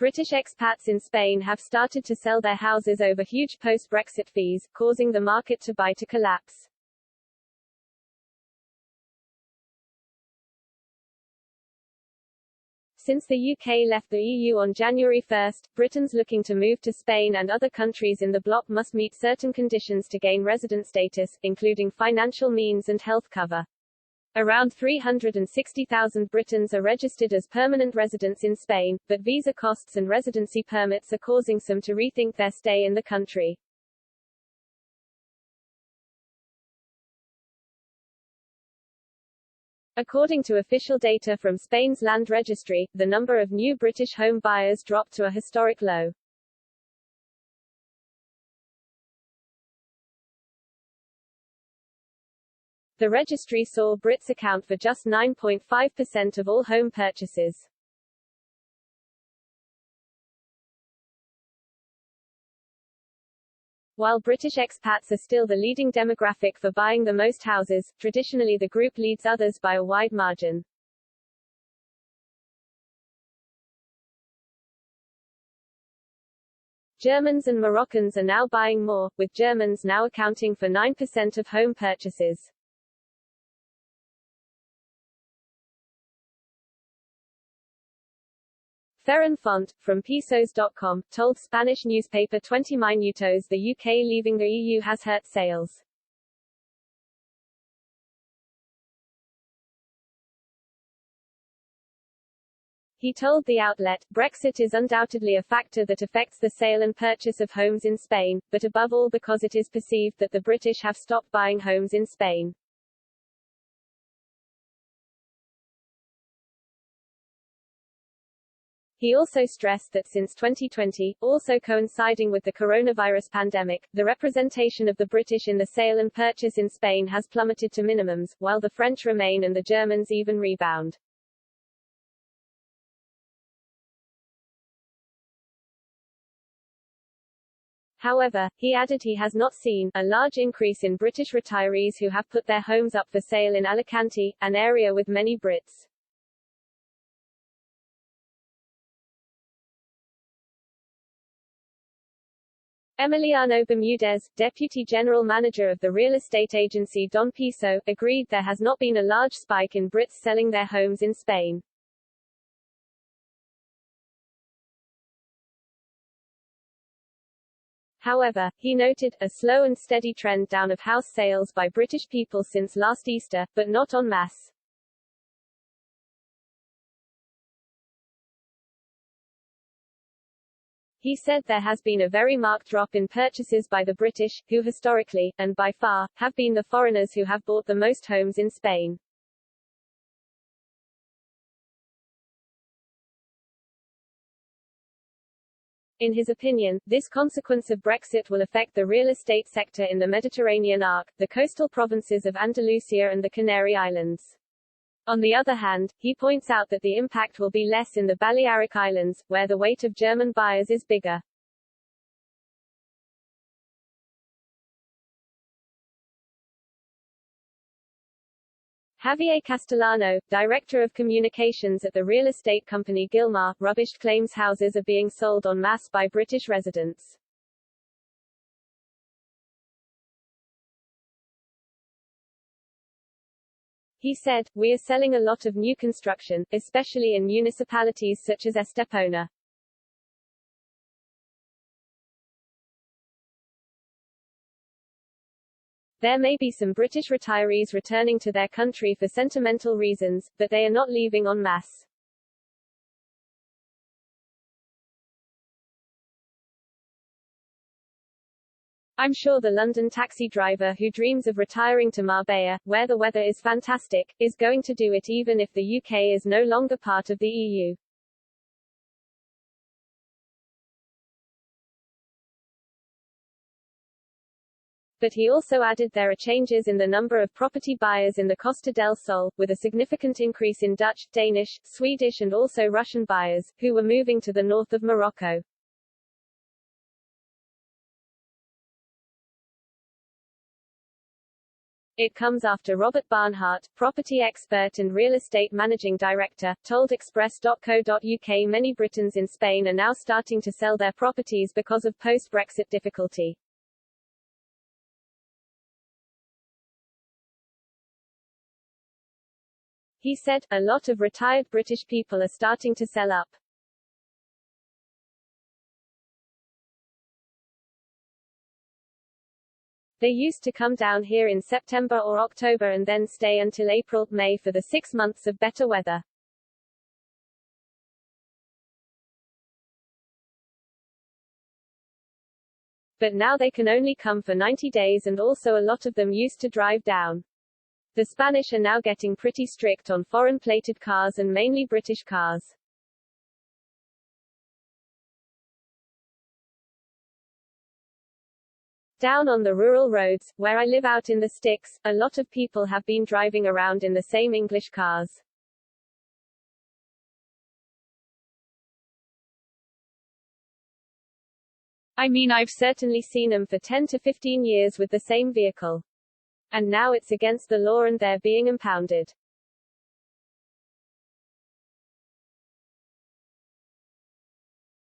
British expats in Spain have started to sell their houses over huge post-Brexit fees, causing the market to buy to collapse. Since the UK left the EU on January 1, Britons looking to move to Spain and other countries in the bloc must meet certain conditions to gain resident status, including financial means and health cover. Around 360,000 Britons are registered as permanent residents in Spain, but visa costs and residency permits are causing some to rethink their stay in the country. According to official data from Spain's land registry, the number of new British home buyers dropped to a historic low. The registry saw Brits account for just 9.5% of all home purchases. While British expats are still the leading demographic for buying the most houses, traditionally the group leads others by a wide margin. Germans and Moroccans are now buying more, with Germans now accounting for 9% of home purchases. Ferran Font, from Pisos.com, told Spanish newspaper 20 Minutos the UK leaving the EU has hurt sales. He told the outlet, Brexit is undoubtedly a factor that affects the sale and purchase of homes in Spain, but above all because it is perceived that the British have stopped buying homes in Spain. He also stressed that since 2020, also coinciding with the coronavirus pandemic, the representation of the British in the sale and purchase in Spain has plummeted to minimums, while the French remain and the Germans even rebound. However, he added he has not seen a large increase in British retirees who have put their homes up for sale in Alicante, an area with many Brits. Emiliano Bermudez, deputy general manager of the real estate agency Don Piso, agreed there has not been a large spike in Brits selling their homes in Spain. However, he noted a slow and steady trend down of house sales by British people since last Easter, but not en masse. He said there has been a very marked drop in purchases by the British, who historically, and by far, have been the foreigners who have bought the most homes in Spain. In his opinion, this consequence of Brexit will affect the real estate sector in the Mediterranean arc, the coastal provinces of Andalusia and the Canary Islands. On the other hand, he points out that the impact will be less in the Balearic Islands, where the weight of German buyers is bigger. Javier Castellano, director of communications at the real estate company Gilmar, rubbished claims houses are being sold en masse by British residents. He said, we are selling a lot of new construction, especially in municipalities such as Estepona. There may be some British retirees returning to their country for sentimental reasons, but they are not leaving en masse. I'm sure the London taxi driver who dreams of retiring to Marbella, where the weather is fantastic, is going to do it even if the UK is no longer part of the EU. But he also added there are changes in the number of property buyers in the Costa del Sol, with a significant increase in Dutch, Danish, Swedish and also Russian buyers, who were moving to the north of Morocco. It comes after Robert Barnhart, property expert and real estate managing director, told Express.co.uk many Britons in Spain are now starting to sell their properties because of post-Brexit difficulty. He said, "A lot of retired British people are starting to sell up. They used to come down here in September or October and then stay until April, May for the 6 months of better weather. But now they can only come for 90 days and also a lot of them used to drive down. The Spanish are now getting pretty strict on foreign-plated cars and mainly British cars. Down on the rural roads, where I live out in the sticks, a lot of people have been driving around in the same English cars. I mean, I've certainly seen them for 10 to 15 years with the same vehicle. And now it's against the law and they're being impounded.